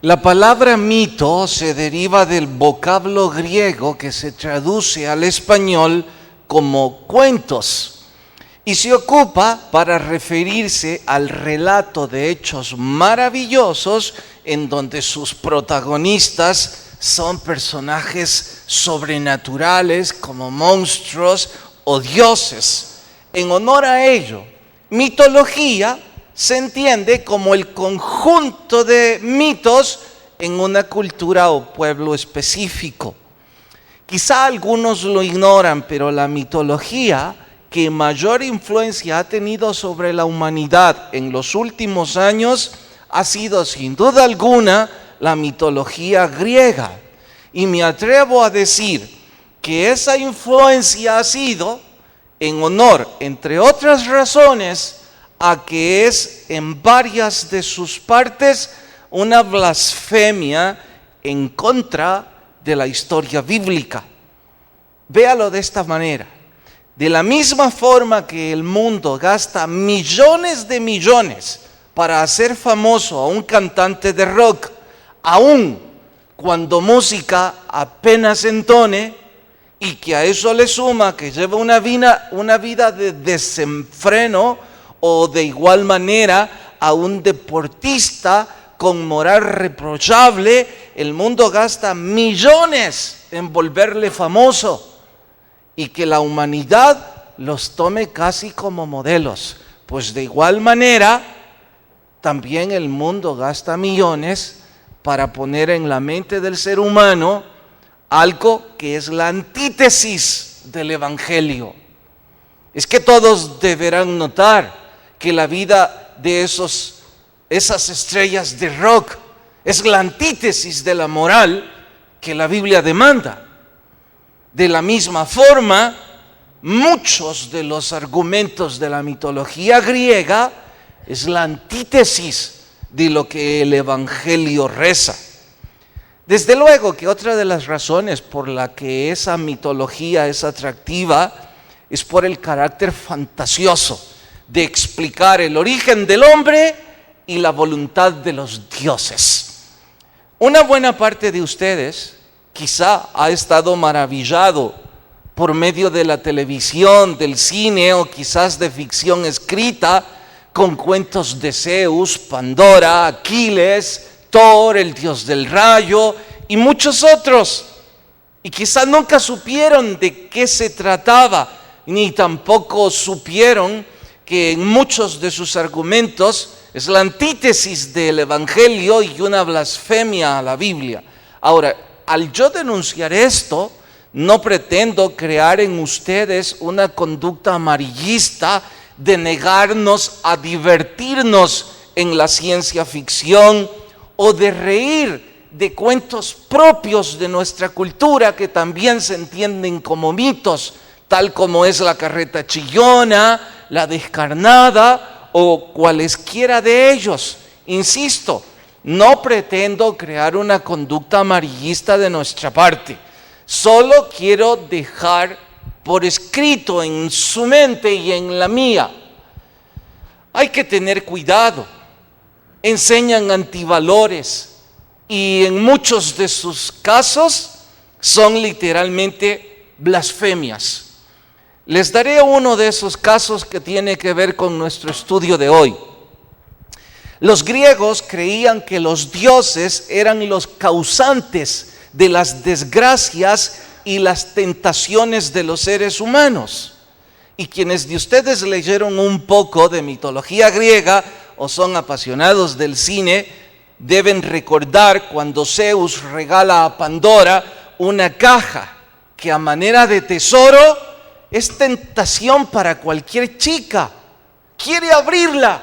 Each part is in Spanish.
La palabra mito se deriva del vocablo griego que se traduce al español como cuentos y se ocupa para referirse al relato de hechos maravillosos en donde sus protagonistas son personajes sobrenaturales como monstruos o dioses. En honor a ello, mitología se entiende como el conjunto de mitos en una cultura o pueblo específico. Quizá algunos lo ignoran, pero la mitología que mayor influencia ha tenido sobre la humanidad en los últimos años ha sido sin duda alguna la mitología griega. Y me atrevo a decir que esa influencia ha sido en honor, entre otras razones, a que es en varias de sus partes una blasfemia en contra de la historia bíblica. Véalo de esta manera. De la misma forma que el mundo gasta millones de millones para hacer famoso a un cantante de rock, aun cuando música apenas entone, y que a eso le suma que lleva una vida de desenfreno, o de igual manera a un deportista con moral reprochable, el mundo gasta millones en volverle famoso y que la humanidad los tome casi como modelos. Pues de igual manera, también el mundo gasta millones para poner en la mente del ser humano algo que es la antítesis del Evangelio. Es que todos deberán notar que la vida de esas estrellas de rock es la antítesis de la moral que la Biblia demanda. De la misma forma, muchos de los argumentos de la mitología griega es la antítesis de lo que el Evangelio reza. Desde luego que otra de las razones por la que esa mitología es atractiva es por el carácter fantasioso de explicar el origen del hombre y la voluntad de los dioses. Una buena parte de ustedes quizá ha estado maravillado por medio de la televisión, del cine o quizás de ficción escrita con cuentos de Zeus, Pandora, Aquiles, Thor, el dios del rayo y muchos otros. Y quizá nunca supieron de qué se trataba, ni tampoco supieron que en muchos de sus argumentos es la antítesis del Evangelio y una blasfemia a la Biblia. Ahora, al yo denunciar esto, no pretendo crear en ustedes una conducta amarillista de negarnos a divertirnos en la ciencia ficción o de reír de cuentos propios de nuestra cultura que también se entienden como mitos, tal como es la carreta chillona, la descarnada o cualesquiera de ellos. Insisto, no pretendo crear una conducta amarillista de nuestra parte. Solo quiero dejar por escrito en su mente y en la mía. Hay que tener cuidado. Enseñan antivalores y en muchos de sus casos son literalmente blasfemias. Les daré uno de esos casos que tiene que ver con nuestro estudio de hoy. Los griegos creían que los dioses eran los causantes de las desgracias y las tentaciones de los seres humanos. Y quienes de ustedes leyeron un poco de mitología griega o son apasionados del cine, deben recordar cuando Zeus regala a Pandora una caja que a manera de tesoro es tentación para cualquier chica. Quiere abrirla.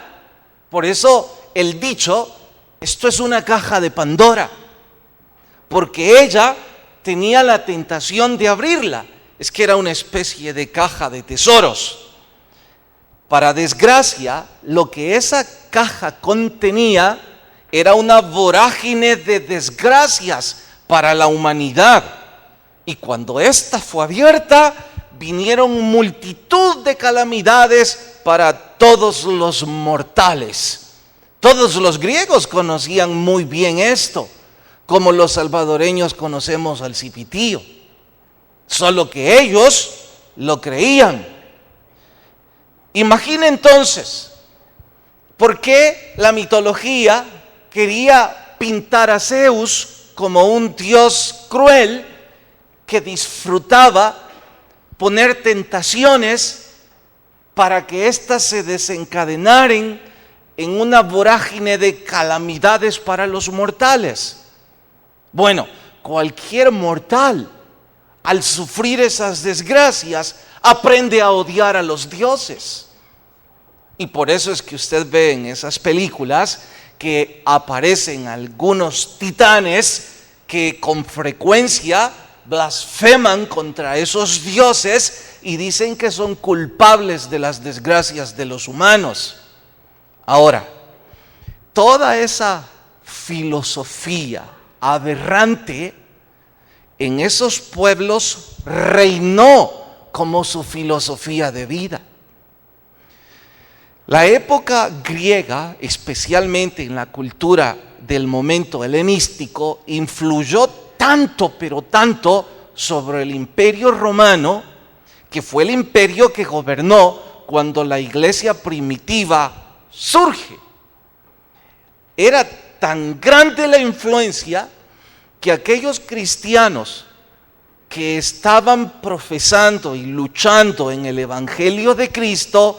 Por eso el dicho, esto es una caja de Pandora. Porque ella tenía la tentación de abrirla. Es que era una especie de caja de tesoros. Para desgracia, lo que esa caja contenía era una vorágine de desgracias para la humanidad. Y cuando ésta fue abierta, vinieron multitud de calamidades para todos los mortales. Todos los griegos conocían muy bien esto, como los salvadoreños conocemos al cipitío, solo que ellos lo creían. Imagina entonces, ¿por qué la mitología quería pintar a Zeus como un dios cruel que disfrutaba poner tentaciones para que éstas se desencadenaran en una vorágine de calamidades para los mortales? Bueno, cualquier mortal, al sufrir esas desgracias, aprende a odiar a los dioses. Y por eso es que usted ve en esas películas que aparecen algunos titanes que con frecuencia blasfeman contra esos dioses y dicen que son culpables de las desgracias de los humanos. Ahora, toda esa filosofía aberrante en esos pueblos reinó como su filosofía de vida. La época griega, especialmente en la cultura del momento helenístico, influyó tanto, pero tanto, sobre el imperio romano, que fue el imperio que gobernó cuando la iglesia primitiva surge. Era tan grande la influencia que aquellos cristianos que estaban profesando y luchando en el evangelio de Cristo,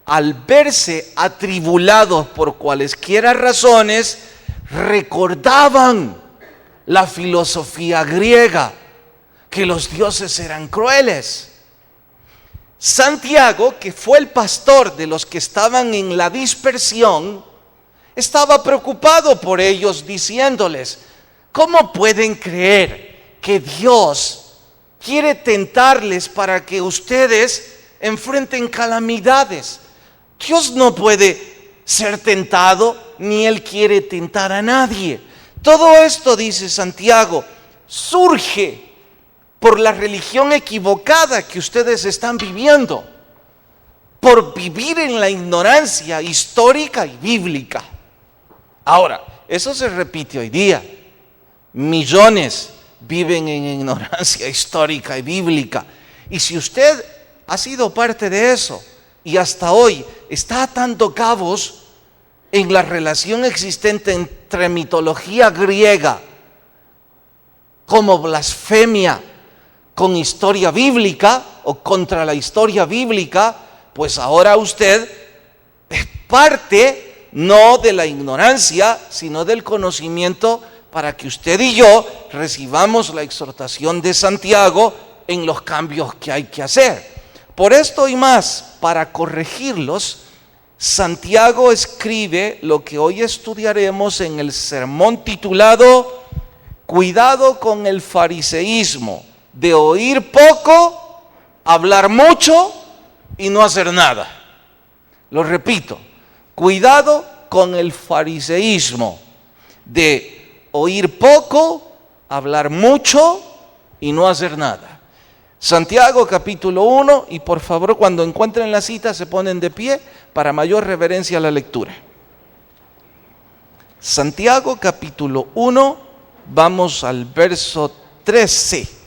al verse atribulados por cualesquiera razones, recordaban la filosofía griega, que los dioses eran crueles. Santiago, que fue el pastor de los que estaban en la dispersión, estaba preocupado por ellos, diciéndoles: ¿cómo pueden creer que Dios quiere tentarles para que ustedes enfrenten calamidades? Dios no puede ser tentado, ni Él quiere tentar a nadie. Todo esto, dice Santiago, surge por la religión equivocada que ustedes están viviendo, por vivir en la ignorancia histórica y bíblica. Ahora, eso se repite hoy día. Millones viven en ignorancia histórica y bíblica. Y si usted ha sido parte de eso y hasta hoy está atando cabos en la relación existente entre mitología griega como blasfemia con historia bíblica o contra la historia bíblica, pues ahora usted es parte no de la ignorancia, sino del conocimiento, para que usted y yo recibamos la exhortación de Santiago en los cambios que hay que hacer. Por esto y más, para corregirlos, Santiago escribe lo que hoy estudiaremos en el sermón titulado Cuidado con el fariseísmo, de oír poco, hablar mucho y no hacer nada. Lo repito, cuidado con el fariseísmo, de oír poco, hablar mucho y no hacer nada. Santiago capítulo 1, y por favor cuando encuentren la cita se ponen de pie para mayor reverencia a la lectura. Santiago capítulo 1, vamos al verso 13.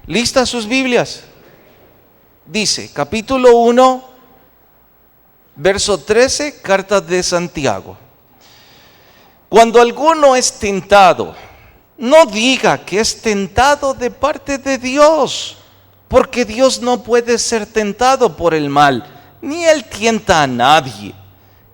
¿Listas sus Biblias? Dice, capítulo 1, verso 13, carta de Santiago. Cuando alguno es tentado, no diga que es tentado de parte de Dios, porque Dios no puede ser tentado por el mal, ni Él tienta a nadie.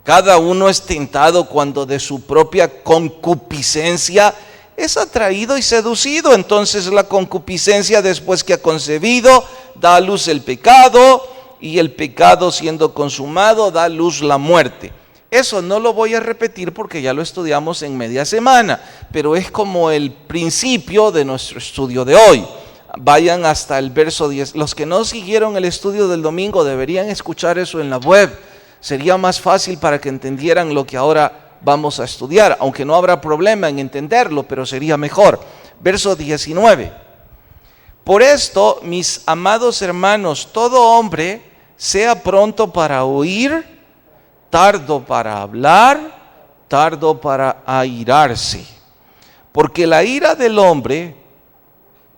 Cada uno es tentado cuando de su propia concupiscencia es atraído y seducido. Entonces la concupiscencia, después que ha concebido, da a luz el pecado, y el pecado, siendo consumado, da a luz la muerte. Eso no lo voy a repetir porque ya lo estudiamos en media semana, pero es como el principio de nuestro estudio de hoy. Vayan hasta el verso 10. Los que no siguieron el estudio del domingo deberían escuchar eso en la web. Sería más fácil para que entendieran lo que ahora vamos a estudiar, aunque no habrá problema en entenderlo, pero sería mejor. Verso 19. Por esto, mis amados hermanos, todo hombre sea pronto para oír, tardo para hablar, tardo para airarse. Porque la ira del hombre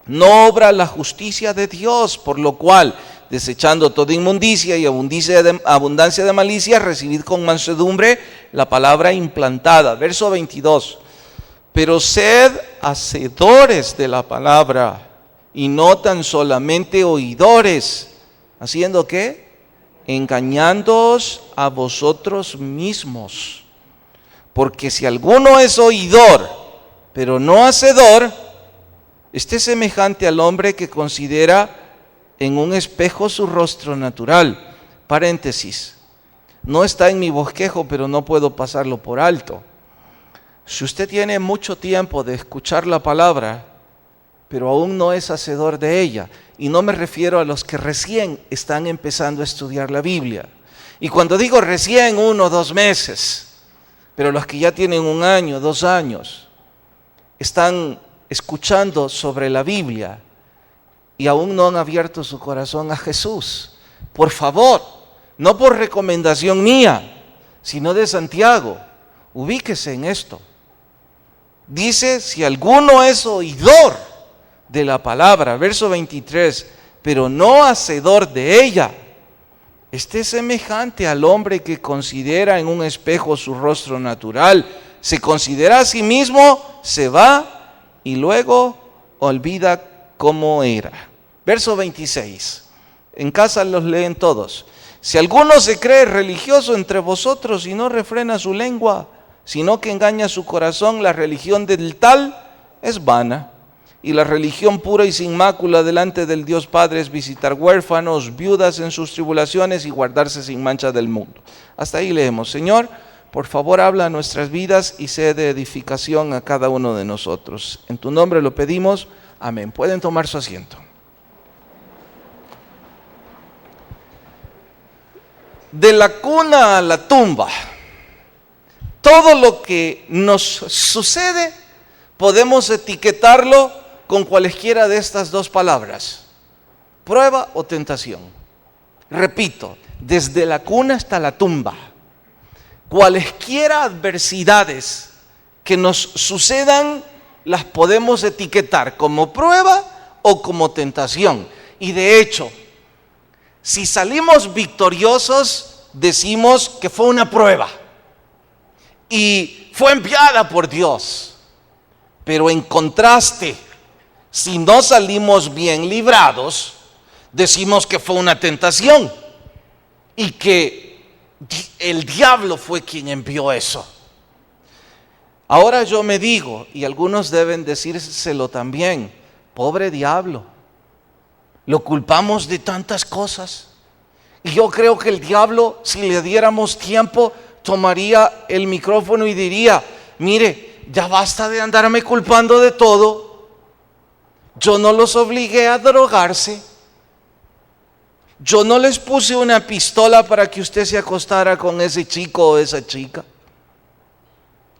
no obra la justicia de Dios, por lo cual, desechando toda inmundicia y abundancia de malicia, recibid con mansedumbre la palabra implantada. Verso 22. Pero sed hacedores de la palabra, y no tan solamente oidores. ¿Haciendo qué? Engañándoos a vosotros mismos. Porque si alguno es oidor, pero no hacedor, este es semejante al hombre que considera en un espejo su rostro natural. Paréntesis. No está en mi bosquejo, pero no puedo pasarlo por alto. Si usted tiene mucho tiempo de escuchar la palabra, pero aún no es hacedor de ella, y no me refiero a los que recién están empezando a estudiar la Biblia. Y cuando digo recién, 1 o 2 meses, pero los que ya tienen 1 año, 2 años, están escuchando sobre la Biblia y aún no han abierto su corazón a Jesús. Por favor, no por recomendación mía, sino de Santiago, ubíquese en esto. Dice, si alguno es oidor de la palabra, verso 23, pero no hacedor de ella, este es semejante al hombre que considera en un espejo su rostro natural, se considera a sí mismo, se va y luego olvida cómo era. Verso 26, en casa los leen todos. Si alguno se cree religioso entre vosotros y no refrena su lengua, sino que engaña su corazón, la religión del tal es vana. Y la religión pura y sin mácula delante del Dios Padre es visitar huérfanos, viudas en sus tribulaciones y guardarse sin mancha del mundo. Hasta ahí leemos. Señor, por favor habla a nuestras vidas y sé de edificación a cada uno de nosotros. En tu nombre lo pedimos. Amén. Pueden tomar su asiento. De la cuna a la tumba, todo lo que nos sucede podemos etiquetarlo con cualesquiera de estas 2 palabras: prueba o tentación. Repito, desde la cuna hasta la tumba, cualesquiera adversidades que nos sucedan las podemos etiquetar como prueba o como tentación. Y de hecho, si salimos victoriosos, decimos que fue una prueba y fue enviada por Dios. Pero en contraste, si no salimos bien librados, decimos que fue una tentación y que el diablo fue quien envió eso. Ahora yo me digo, y algunos deben decírselo también, pobre diablo, lo culpamos de tantas cosas. Y yo creo que el diablo, si le diéramos tiempo, tomaría el micrófono y diría: mire, ya basta de andarme culpando de todo. Yo no los obligué a drogarse. Yo no les puse una pistola para que usted se acostara con ese chico o esa chica.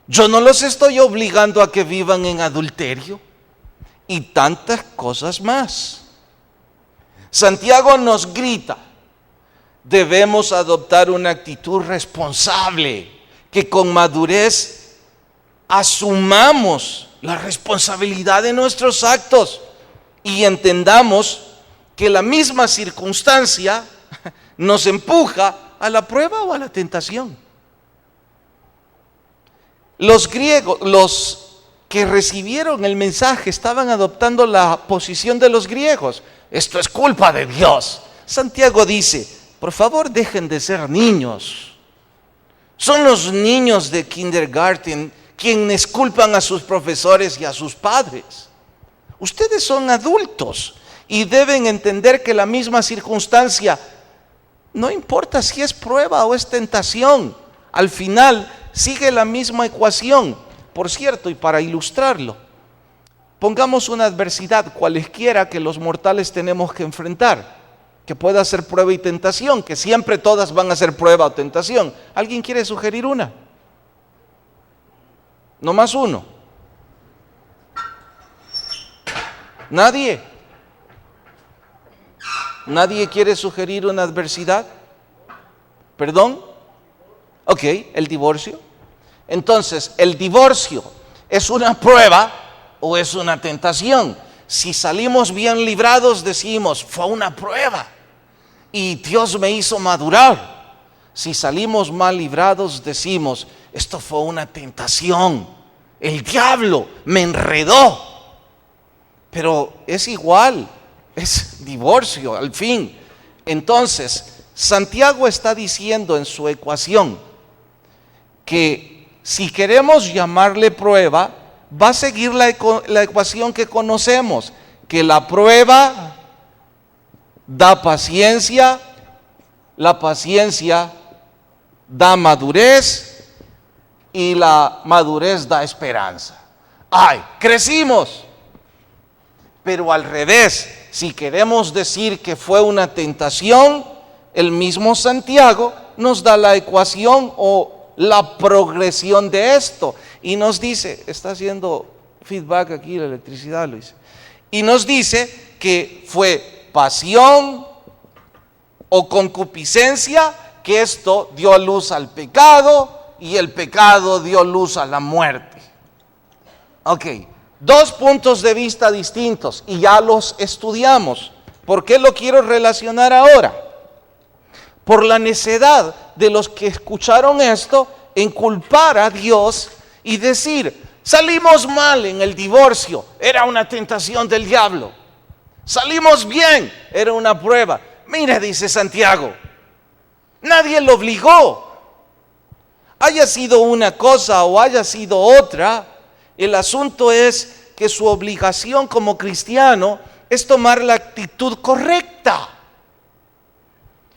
Yo no los estoy obligando a que vivan en adulterio. Y tantas cosas más. Santiago nos grita: debemos adoptar una actitud responsable, que con madurez asumamos la responsabilidad de nuestros actos y entendamos que la misma circunstancia nos empuja a la prueba o a la tentación. Los griegos, los que recibieron el mensaje, estaban adoptando la posición de los griegos. Esto es culpa de Dios. Santiago dice: por favor, dejen de ser niños. Son los niños de kindergarten quienes culpan a sus profesores y a sus padres. Ustedes son adultos y deben entender que la misma circunstancia, no importa si es prueba o es tentación, al final sigue la misma ecuación. Por cierto, y para ilustrarlo, pongamos una adversidad cualesquiera que los mortales tenemos que enfrentar, que pueda ser prueba y tentación, que siempre todas van a ser prueba o tentación. ¿Alguien quiere sugerir una? No más uno. ¿Nadie? ¿Nadie quiere sugerir una adversidad? ¿Perdón? Ok, el divorcio. Entonces, ¿el divorcio es una prueba o es una tentación? Si salimos bien librados, decimos, fue una prueba y Dios me hizo madurar. Si salimos mal librados, decimos, esto fue una tentación. El diablo me enredó. Pero es igual, es divorcio al fin. Entonces, Santiago está diciendo en su ecuación que si queremos llamarle prueba, va a seguir la ecuación que conocemos, que la prueba da paciencia, la paciencia da madurez y la madurez da esperanza. ¡Ay, crecimos! Pero al revés, si queremos decir que fue una tentación, el mismo Santiago nos da la ecuación o la progresión de esto. Y nos dice, está haciendo feedback aquí la electricidad, Luis. Y nos dice que fue pasión o concupiscencia, que esto dio luz al pecado y el pecado dio luz a la muerte. Ok, dos puntos de vista distintos y ya los estudiamos. ¿Por qué lo quiero relacionar ahora? Por la necedad de los que escucharon esto en culpar a Dios y decir, salimos mal en el divorcio, era una tentación del diablo. Salimos bien, era una prueba. Mira, dice Santiago, nadie lo obligó. Haya sido una cosa o haya sido otra, el asunto es que su obligación como cristiano es tomar la actitud correcta.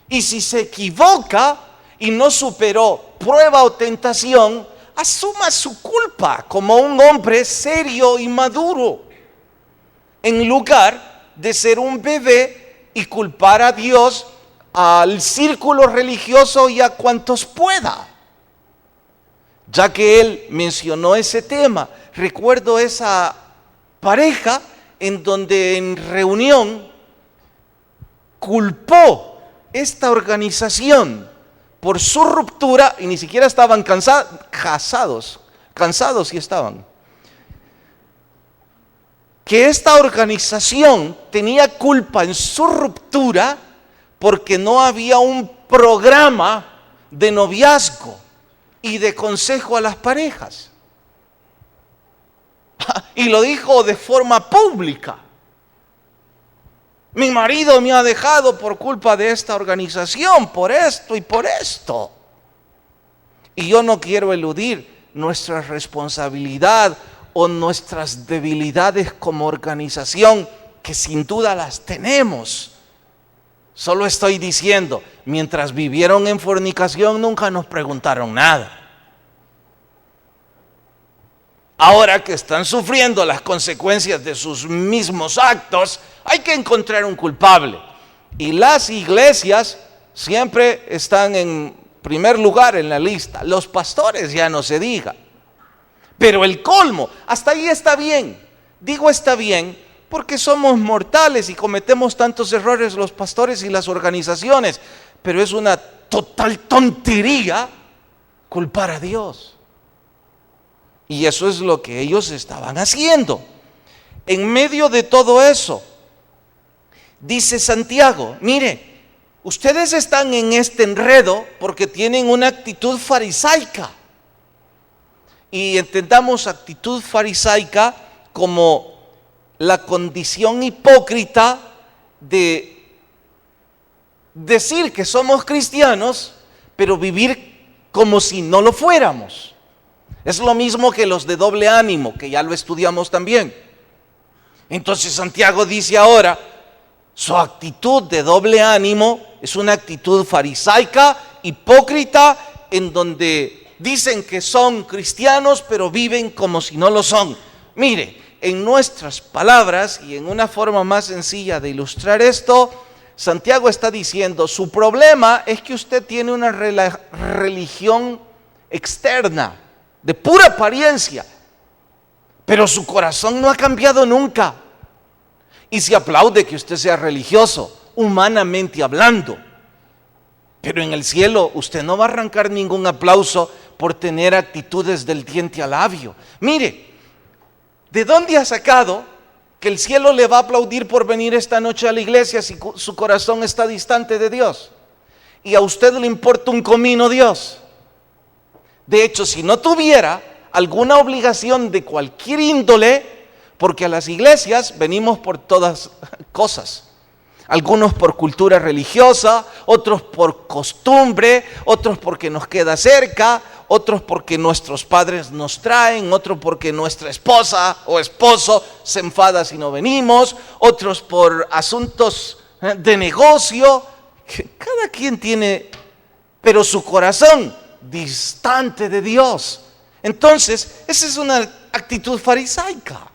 Y si se equivoca y no superó prueba o tentación, asuma su culpa como un hombre serio y maduro, en lugar de ser un bebé y culpar a Dios, al círculo religioso y a cuantos pueda. Ya que él mencionó ese tema, recuerdo esa pareja en donde en reunión culpó esta organización por su ruptura y ni siquiera estaban cansados sí estaban. Que esta organización tenía culpa en su ruptura porque no había un programa de noviazgo y de consejo a las parejas. Y lo dijo de forma pública. Mi marido me ha dejado por culpa de esta organización, por esto y por esto. Y yo no quiero eludir nuestra responsabilidad o nuestras debilidades como organización, que sin duda las tenemos. Solo estoy diciendo, mientras vivieron en fornicación nunca nos preguntaron nada. Ahora que están sufriendo las consecuencias de sus mismos actos, hay que encontrar un culpable. Y las iglesias siempre están en primer lugar en la lista. Los pastores ya no se diga. Pero el colmo, hasta ahí está bien. Digo está bien porque somos mortales y cometemos tantos errores los pastores y las organizaciones. Pero es una total tontería culpar a Dios. Y eso es lo que ellos estaban haciendo. En medio de todo eso, dice Santiago, mire, ustedes están en este enredo porque tienen una actitud farisaica. Y entendamos actitud farisaica como la condición hipócrita de decir que somos cristianos, pero vivir como si no lo fuéramos. Es lo mismo que los de doble ánimo, que ya lo estudiamos también. Entonces Santiago dice ahora, su actitud de doble ánimo es una actitud farisaica, hipócrita, en donde dicen que son cristianos, pero viven como si no lo son. Mire, en nuestras palabras y en una forma más sencilla de ilustrar esto, Santiago está diciendo, su problema es que usted tiene una religión externa, de pura apariencia, pero su corazón no ha cambiado nunca. Y se aplaude que usted sea religioso, humanamente hablando, Pero en el cielo usted no va a arrancar ningún aplauso por tener actitudes del diente al labio. Mire, ¿de dónde ha sacado que el cielo le va a aplaudir por venir esta noche a la iglesia si su corazón está distante de Dios? Y a usted le importa un comino Dios. De hecho, si no tuviera alguna obligación de cualquier índole, porque a las iglesias venimos por todas cosas. Algunos por cultura religiosa, otros por costumbre, otros porque nos queda cerca, otros porque nuestros padres nos traen, otros porque nuestra esposa o esposo se enfada si no venimos, otros por asuntos de negocio. Cada quien tiene, pero su corazón distante de Dios. Entonces, esa es una actitud farisaica.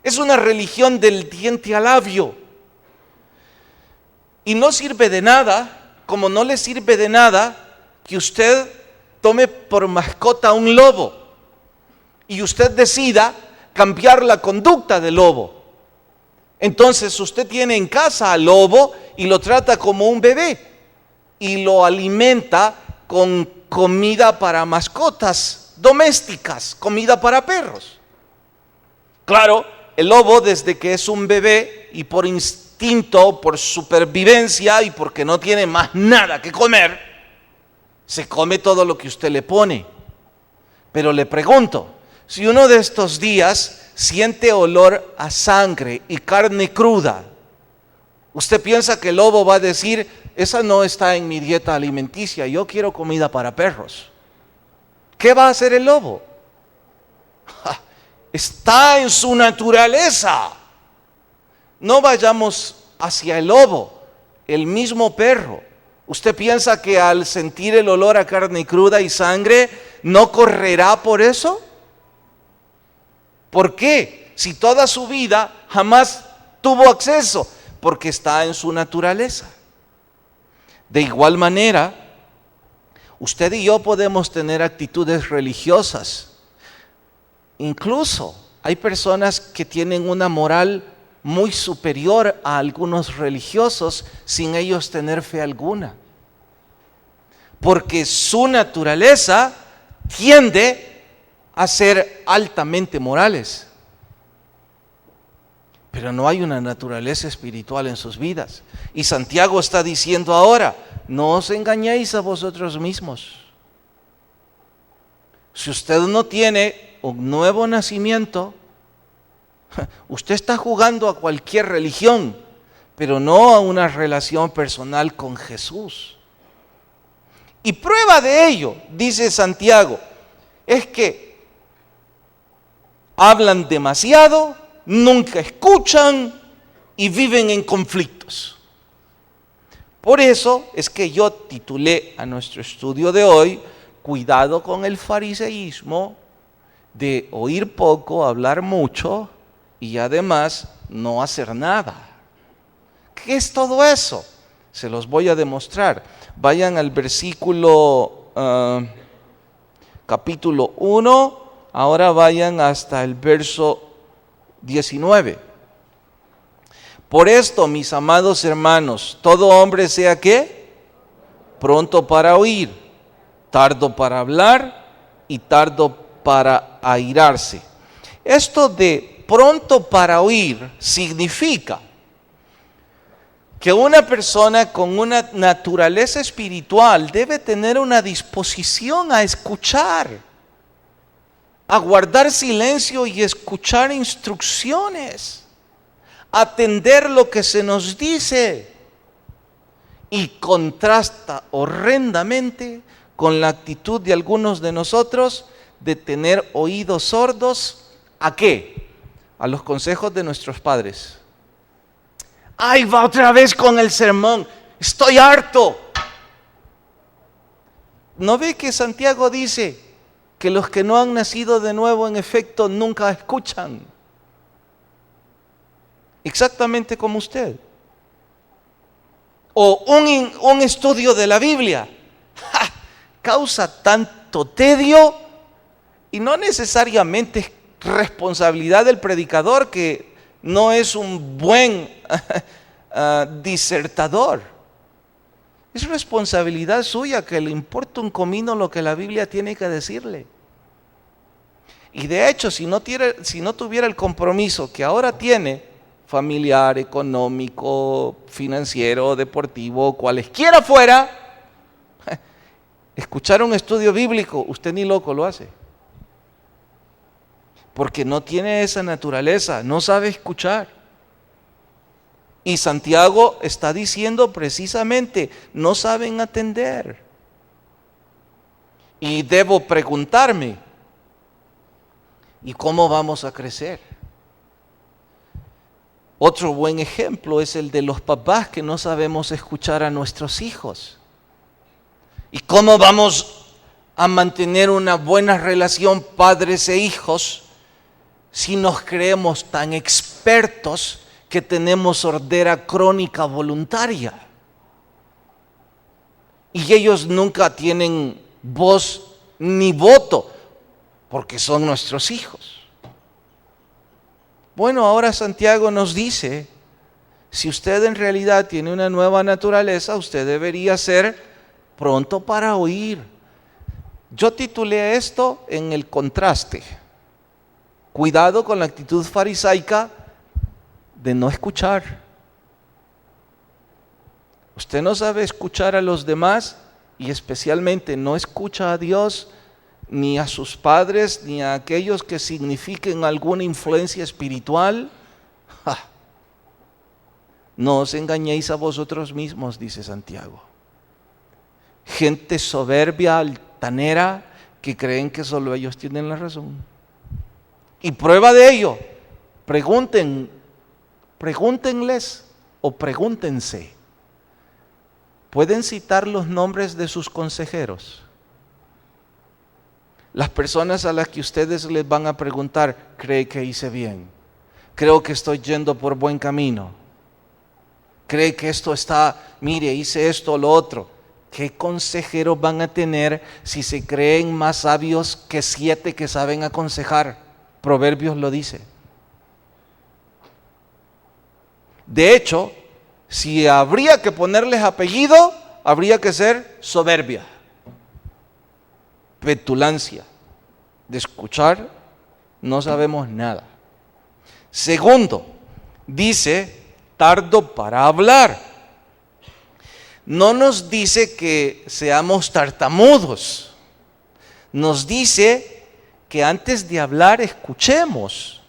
Es una religión del diente al labio. Y no sirve de nada, como no le sirve de nada que usted tome por mascota a un lobo y usted decida cambiar la conducta del lobo. Entonces usted tiene en casa al lobo y lo trata como un bebé y lo alimenta con comida para mascotas domésticas, comida para perros. Claro, el lobo desde que es un bebé y por instinto, por supervivencia y porque no tiene más nada que comer, se come todo lo que usted le pone. Pero le pregunto, si uno de estos días siente olor a sangre y carne cruda, ¿usted piensa que el lobo va a decir, esa no está en mi dieta alimenticia, yo quiero comida para perros? ¿Qué va a hacer el lobo? Está en su naturaleza. No vayamos hacia el lobo, el mismo perro. ¿Usted piensa que al sentir el olor a carne cruda y sangre no correrá por eso? ¿Por qué? Si toda su vida jamás tuvo acceso, porque está en su naturaleza. De igual manera, usted y yo podemos tener actitudes religiosas. Incluso hay personas que tienen una moral muy superior a algunos religiosos sin ellos tener fe alguna. Porque su naturaleza tiende a ser altamente morales. Pero no hay una naturaleza espiritual en sus vidas. Y Santiago está diciendo ahora, no os engañéis a vosotros mismos. Si usted no tiene un nuevo nacimiento, usted está jugando a cualquier religión, pero no a una relación personal con Jesús. Y prueba de ello, dice Santiago, es que hablan demasiado, nunca escuchan y viven en conflictos. Por eso es que yo titulé a nuestro estudio de hoy, cuidado con el fariseísmo de oír poco, hablar mucho y además no hacer nada. ¿Qué es todo eso? Se los voy a demostrar. Vayan al versículo capítulo 1, ahora vayan hasta el verso 19. Por esto, mis amados hermanos, todo hombre sea ¿qué? Pronto para oír, tardo para hablar y tardo para airarse. Esto de pronto para oír significa que una persona con una naturaleza espiritual debe tener una disposición a escuchar, a guardar silencio y escuchar instrucciones, atender lo que se nos dice, y contrasta horrendamente con la actitud de algunos de nosotros de tener oídos sordos. ¿A qué? A los consejos de nuestros padres. ¡Ay, va otra vez con el sermón! ¡Estoy harto! ¿No ve que Santiago dice que los que no han nacido de nuevo en efecto nunca escuchan? Exactamente como usted. O un estudio de la Biblia. ¡Ja! Causa tanto tedio y no necesariamente es responsabilidad del predicador, que no es un buen disertador. Es responsabilidad suya que le importe un comino lo que la Biblia tiene que decirle. Y de hecho, si no tuviera el compromiso que ahora tiene, familiar, económico, financiero, deportivo, cualesquiera fuera, escuchar un estudio bíblico, usted ni loco lo hace. Porque no tiene esa naturaleza, no sabe escuchar. Y Santiago está diciendo precisamente, no saben atender. Y debo preguntarme, ¿y cómo vamos a crecer? Otro buen ejemplo es el de los papás que no sabemos escuchar a nuestros hijos. ¿Y cómo vamos a mantener una buena relación padres e hijos si nos creemos tan expertos que tenemos sordera crónica voluntaria? Y ellos nunca tienen voz ni voto, porque son nuestros hijos. Bueno, ahora Santiago nos dice, si usted en realidad tiene una nueva naturaleza, usted debería ser pronto para oír. Yo titulé esto en el contraste. Cuidado con la actitud farisaica de no escuchar. Usted no sabe escuchar a los demás y especialmente no escucha a Dios, ni a sus padres, ni a aquellos que signifiquen alguna influencia espiritual. No os engañéis a vosotros mismos, dice Santiago. Gente soberbia, altanera, que creen que solo ellos tienen la razón. Y prueba de ello, pregúntenles o pregúntense. ¿Pueden citar los nombres de sus consejeros? Las personas a las que ustedes les van a preguntar, ¿cree que hice bien? Creo que estoy yendo por buen camino. ¿Cree que esto está, mire, hice esto o lo otro? ¿Qué consejeros van a tener si se creen más sabios que 7 que saben aconsejar? Proverbios lo dice. De hecho, si habría que ponerles apellido, habría que ser soberbia, petulancia. De escuchar no sabemos nada. Segundo, dice tardo para hablar. No nos dice que seamos tartamudos. Nos dice que antes de hablar escuchemos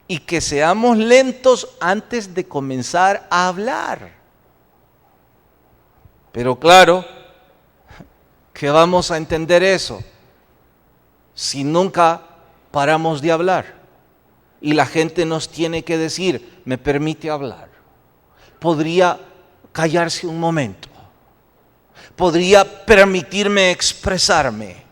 y que seamos lentos antes de comenzar a hablar. Pero claro, ¿qué vamos a entender eso si nunca paramos de hablar? Y la gente nos tiene que decir, ¿me permite hablar? ¿Podría callarse un momento? ¿Podría permitirme expresarme?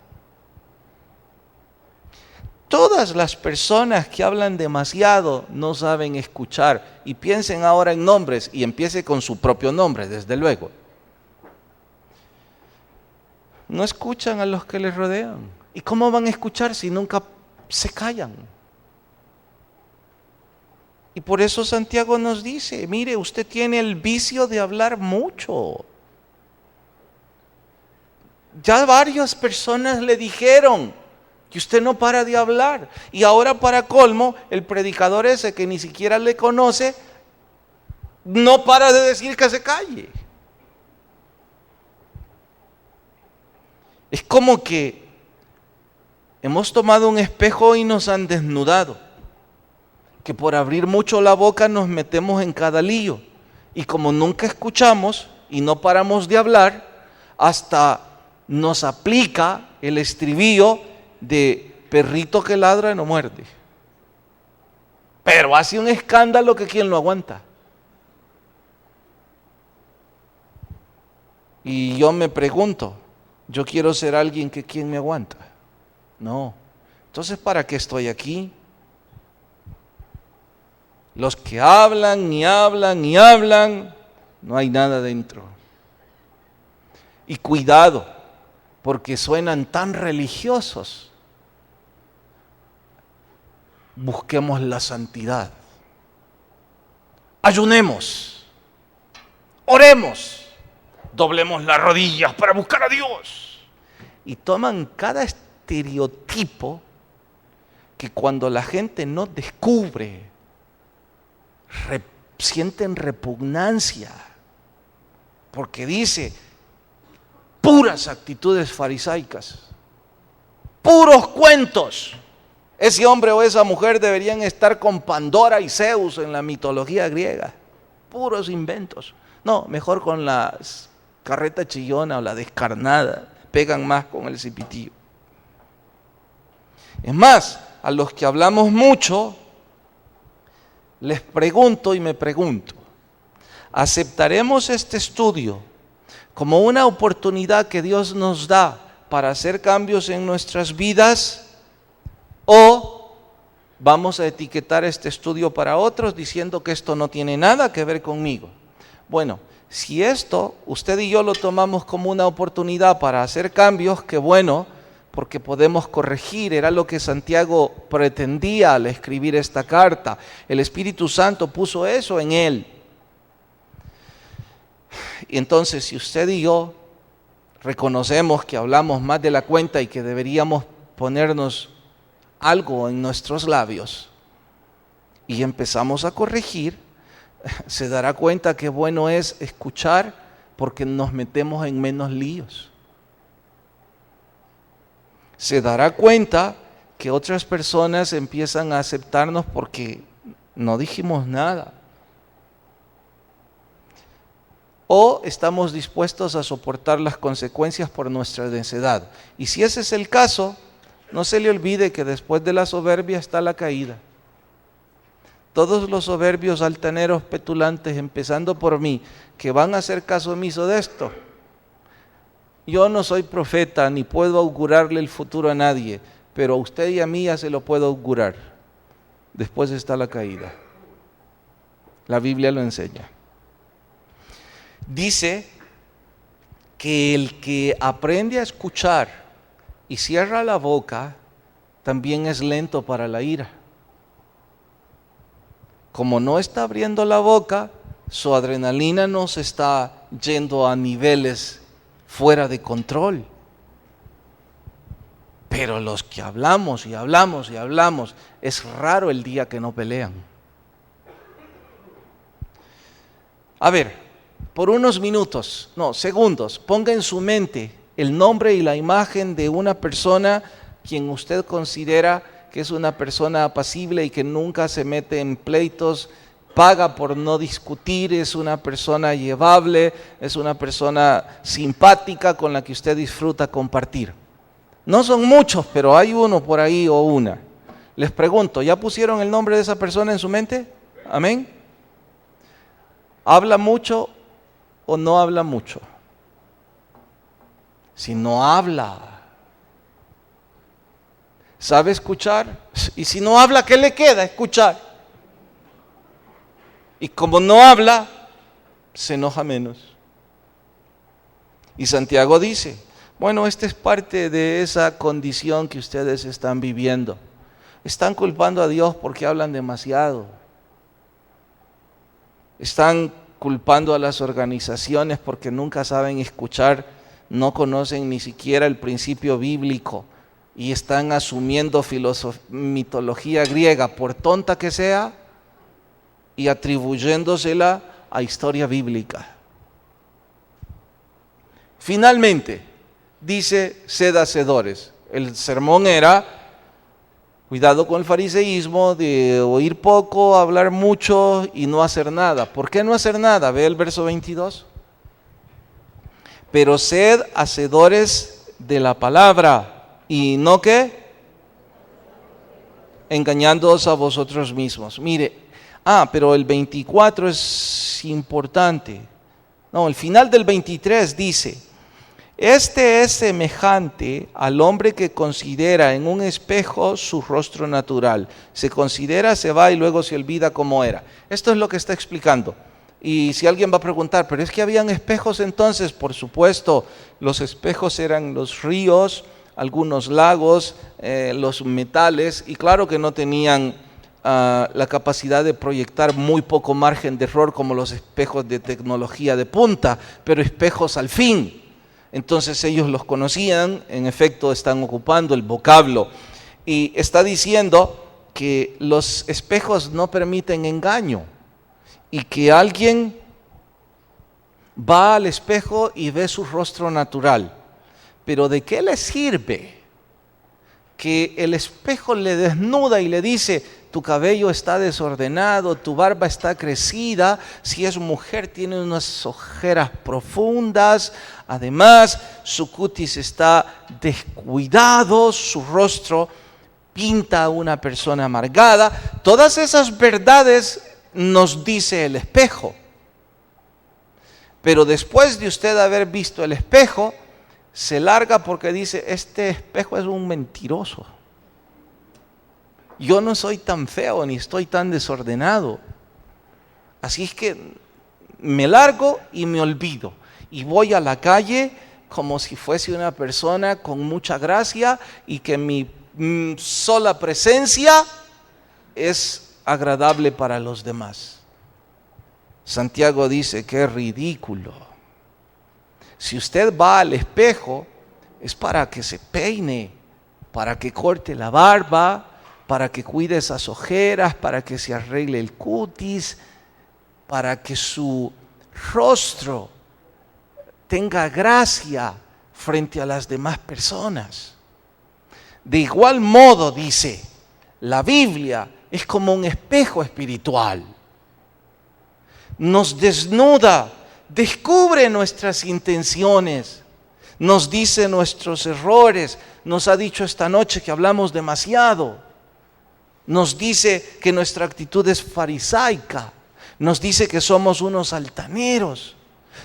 Todas las personas que hablan demasiado no saben escuchar. Y piensen ahora en nombres, y empiece con su propio nombre, desde luego. No escuchan a los que les rodean. ¿Y cómo van a escuchar si nunca se callan? Y por eso Santiago nos dice, mire, usted tiene el vicio de hablar mucho. Ya varias personas le dijeron que usted no para de hablar. Y ahora para colmo, el predicador ese que ni siquiera le conoce, no para de decir que se calle. Es como que hemos tomado un espejo y nos han desnudado. Que por abrir mucho la boca nos metemos en cada lío. Y como nunca escuchamos y no paramos de hablar, hasta nos aplica el estribillo de perrito que ladra no muerde. Pero hace un escándalo que quién lo aguanta. Y yo me pregunto, ¿yo quiero ser alguien que quién me aguanta? No. Entonces, ¿para qué estoy aquí? Los que hablan y hablan y hablan, no hay nada dentro. Y cuidado, porque suenan tan religiosos. Busquemos la santidad. Ayunemos. Oremos. doblemos las rodillas para buscar a Dios. Y toman cada estereotipo que cuando la gente no descubre, sienten repugnancia, porque dice puras actitudes farisaicas, puros cuentos. Ese hombre o esa mujer deberían estar con Pandora y Zeus en la mitología griega, puros inventos. No, mejor con la carreta chillona o la descarnada, pegan más con el cipitillo. Es más, a los que hablamos mucho, les pregunto y me pregunto, ¿aceptaremos este estudio como una oportunidad que Dios nos da para hacer cambios en nuestras vidas? ¿O vamos a etiquetar este estudio para otros diciendo que esto no tiene nada que ver conmigo? Bueno, si esto usted y yo lo tomamos como una oportunidad para hacer cambios, qué bueno, porque podemos corregir. Era lo que Santiago pretendía al escribir esta carta. El Espíritu Santo puso eso en él. Y entonces, si usted y yo reconocemos que hablamos más de la cuenta y que deberíamos ponernos algo en nuestros labios y empezamos a corregir, se dará cuenta que bueno es escuchar, porque nos metemos en menos líos. Se dará cuenta que otras personas empiezan a aceptarnos porque no dijimos nada. O estamos dispuestos a soportar las consecuencias por nuestra necedad. Y si ese es el caso, no se le olvide que después de la soberbia está la caída. Todos los soberbios, altaneros, petulantes, empezando por mí, que van a hacer caso omiso de esto. Yo no soy profeta ni puedo augurarle el futuro a nadie, pero a usted y a mí ya se lo puedo augurar. Después está la caída. La Biblia lo enseña. Dice que el que aprende a escuchar y cierra la boca también es lento para la ira. Como no está abriendo la boca, su adrenalina no se está yendo a niveles fuera de control. Pero los que hablamos y hablamos y hablamos, es raro el día que no pelean. A ver, por unos minutos, no, segundos, ponga en su mente el nombre y la imagen de una persona quien usted considera que es una persona apacible y que nunca se mete en pleitos, paga por no discutir, es una persona llevable, es una persona simpática con la que usted disfruta compartir. No son muchos, pero hay uno por ahí o una. Les pregunto, ¿ya pusieron el nombre de esa persona en su mente? Amén. ¿Habla mucho o no habla mucho? Si no habla, ¿sabe escuchar? Y si no habla, ¿qué le queda? Escuchar. Y como no habla, se enoja menos. Y Santiago dice, bueno, esta es parte de esa condición que ustedes están viviendo. Están culpando a Dios porque hablan demasiado. Están culpando a las organizaciones porque nunca saben escuchar, no conocen ni siquiera el principio bíblico y están asumiendo mitología griega, por tonta que sea, y atribuyéndosela a historia bíblica. Finalmente, dice, sed hacedores. El sermón era, cuidado con el fariseísmo de oír poco, hablar mucho y no hacer nada. ¿Por qué no hacer nada? Ve el verso 22. Pero sed hacedores de la palabra y no ¿qué? Engañándoos a vosotros mismos. Mire, pero el 24 es importante. No, el final del 23 dice, este es semejante al hombre que considera en un espejo su rostro natural. Se considera, se va y luego se olvida cómo era. Esto es lo que está explicando. Y si alguien va a preguntar, ¿pero es que habían espejos entonces? Por supuesto, los espejos eran los ríos, algunos lagos, los metales, y claro que no tenían la capacidad de proyectar muy poco margen de error como los espejos de tecnología de punta, pero espejos al fin. Entonces ellos los conocían, en efecto están ocupando el vocablo. Y está diciendo que los espejos no permiten engaño y que alguien va al espejo y ve su rostro natural. Pero ¿de qué le sirve que el espejo le desnuda y le dice: tu cabello está desordenado, tu barba está crecida, si es mujer tiene unas ojeras profundas, además su cutis está descuidado, su rostro pinta a una persona amargada? Todas esas verdades nos dice el espejo. Pero después de usted haber visto el espejo, se larga porque dice: este espejo es un mentiroso. Yo no soy tan feo ni estoy tan desordenado. Así es que me largo y me olvido. Y voy a la calle como si fuese una persona con mucha gracia y que mi sola presencia es agradable para los demás. Santiago dice: qué ridículo. Si usted va al espejo es para que se peine, para que corte la barba, para que cuide esas ojeras, para que se arregle el cutis, para que su rostro tenga gracia frente a las demás personas. De igual modo, dice, la Biblia es como un espejo espiritual. Nos desnuda, descubre nuestras intenciones, nos dice nuestros errores, nos ha dicho esta noche que hablamos demasiado, nos dice que nuestra actitud es farisaica, nos dice que somos unos altaneros,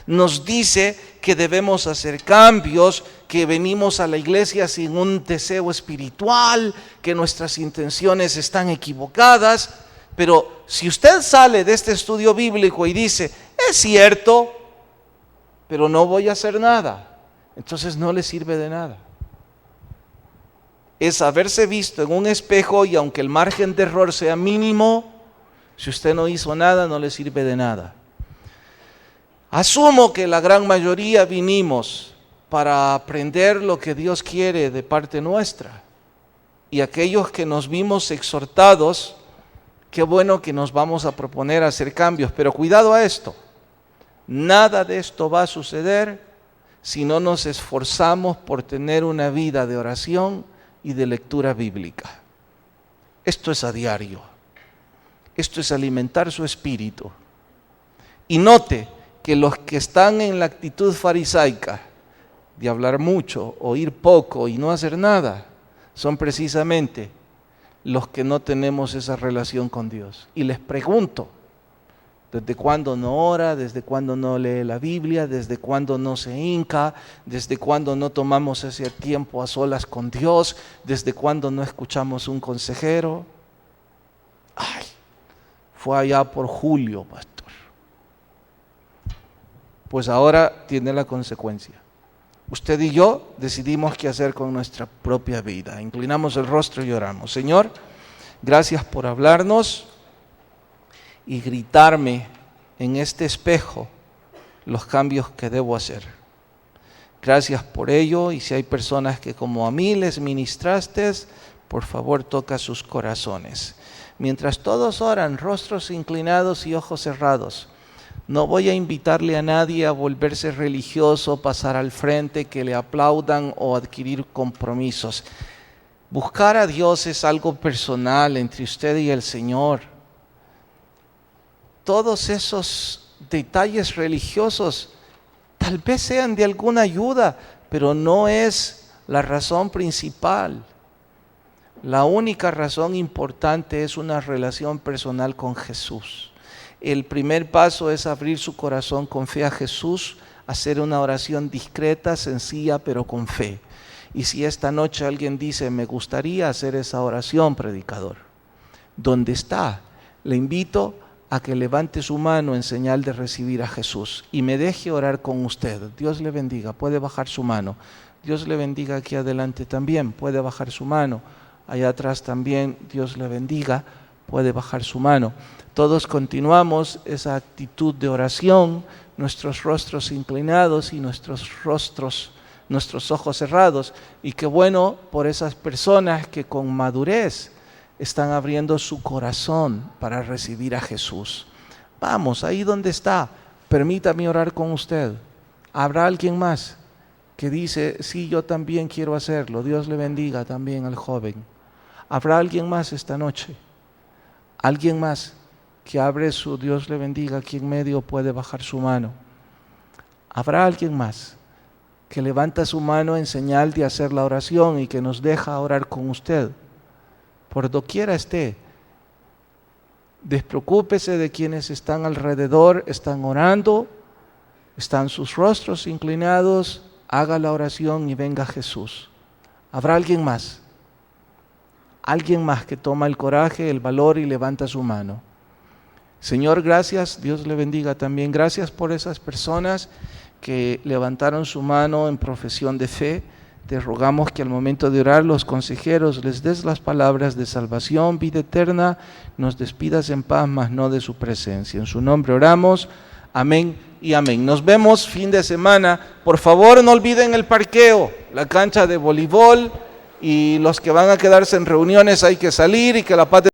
nos dice que debemos hacer cambios, que venimos a la iglesia sin un deseo espiritual, que nuestras intenciones están equivocadas. Pero si usted sale de este estudio bíblico y dice: es cierto, pero no voy a hacer nada, entonces no le sirve de nada. Es haberse visto en un espejo y aunque el margen de error sea mínimo, si usted no hizo nada, no le sirve de nada. Asumo que la gran mayoría vinimos para aprender lo que Dios quiere de parte nuestra. Y aquellos que nos vimos exhortados, qué bueno que nos vamos a proponer hacer cambios, pero cuidado a esto. Nada de esto va a suceder si no nos esforzamos por tener una vida de oración y de lectura bíblica. Esto es a diario. Esto es alimentar su espíritu. Y note que los que están en la actitud farisaica de hablar mucho, oír poco y no hacer nada, son precisamente los que no tenemos esa relación con Dios. Y les pregunto: ¿desde cuándo no ora? ¿Desde cuándo no lee la Biblia? ¿Desde cuándo no se hinca? ¿Desde cuándo no tomamos ese tiempo a solas con Dios? ¿Desde cuándo no escuchamos un consejero? Ay, fue allá por julio, pastor. Pues ahora tiene la consecuencia. Usted y yo decidimos qué hacer con nuestra propia vida. Inclinamos el rostro y oramos. Señor, gracias por hablarnos y gritarme en este espejo los cambios que debo hacer. Gracias por ello, y si hay personas que como a mí les ministraste, por favor toca sus corazones. Mientras todos oran, rostros inclinados y ojos cerrados, no voy a invitarle a nadie a volverse religioso, pasar al frente, que le aplaudan o adquirir compromisos. Buscar a Dios es algo personal entre usted y el Señor. Todos esos detalles religiosos tal vez sean de alguna ayuda, pero no es la razón principal. La única razón importante es una relación personal con Jesús. El primer paso es abrir su corazón con fe a Jesús, hacer una oración discreta, sencilla, pero con fe. Y si esta noche alguien dice: me gustaría hacer esa oración, predicador, ¿dónde está? Le invito a que levante su mano en señal de recibir a Jesús y me deje orar con usted. Dios le bendiga. Puede bajar su mano. Dios le bendiga aquí adelante también. Puede bajar su mano. Allá atrás también. Dios le bendiga. puede bajar su mano. Todos continuamos esa actitud de oración, nuestros rostros inclinados y nuestros ojos cerrados. Y qué bueno por esas personas que con madurez están abriendo su corazón para recibir a Jesús. Vamos, ahí donde está, permítame orar con usted. ¿Habrá alguien más que dice, sí, yo también quiero hacerlo? Dios le bendiga también al joven. ¿Habrá alguien más esta noche? ¿Alguien más que abre su Dios le bendiga aquí en medio puede bajar su mano? ¿Habrá alguien más que levanta su mano en señal de hacer la oración y que nos deja orar con usted? Por doquiera esté, despreocúpese de quienes están alrededor, están orando, están sus rostros inclinados, haga la oración y venga Jesús. ¿Habrá alguien más? Alguien más que toma el coraje, el valor y levanta su mano. Señor, gracias, Dios le bendiga también. Gracias por esas personas que levantaron su mano en profesión de fe. Te rogamos que al momento de orar los consejeros les des las palabras de salvación, vida eterna, nos despidas en paz, mas no de su presencia. En su nombre oramos, amén y amén. Nos vemos fin de semana. Por favor, no olviden el parqueo, la cancha de voleibol, y los que van a quedarse en reuniones hay que salir y que la paz de